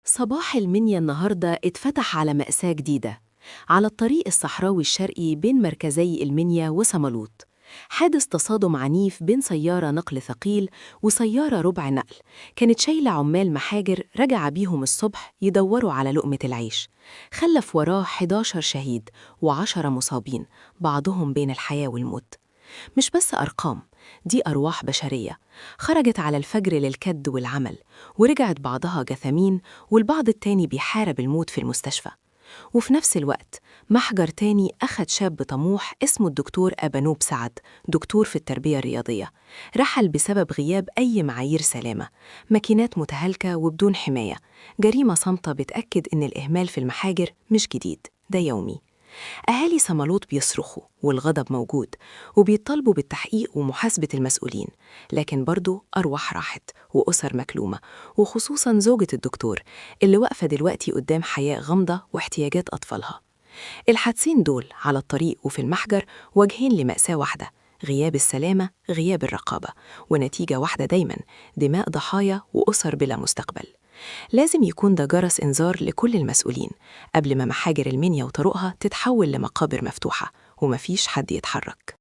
صباح المنيا النهاردة اتفتح على مأساة جديدة على الطريق الصحراوي الشرقي بين مركزي المنيا وسملوط. حادث تصادم عنيف بين سيارة نقل ثقيل وسيارة ربع نقل كانت شايلة عمال محاجر رجع بيهم الصبح يدوروا على لقمة العيش. خلف وراه 11 شهيد و10 مصابين، بعضهم بين الحياة والموت. مش بس أرقام، دي أرواح بشرية خرجت على الفجر للكد والعمل، ورجعت بعضها جثامين والبعض التاني بيحارب الموت في المستشفى. وفي نفس الوقت محجر تاني أخد شاب طموح اسمه الدكتور أبانوب سعد، دكتور في التربية الرياضية، رحل بسبب غياب أي معايير سلامة، ماكينات متهالكة وبدون حماية. جريمة صامتة بتأكد إن الإهمال في المحاجر مش جديد، ده يومي. أهالي صمالوط بيصرخوا والغضب موجود، وبيطالبوا بالتحقيق ومحاسبة المسؤولين، لكن برضو أرواح راحت وأسر مكلومة، وخصوصا زوجة الدكتور اللي واقفة دلوقتي قدام حياة غامضة واحتياجات أطفالها. الحادثين دول على الطريق وفي المحجر وجهين لمأساة واحدة: غياب السلامة، غياب الرقابة، ونتيجة واحدة دايماً: دماء ضحايا وأسر بلا مستقبل. لازم يكون ده جرس إنذار لكل المسؤولين قبل ما محاجر المنيا وطرقها تتحول لمقابر مفتوحة ومفيش حد يتحرك.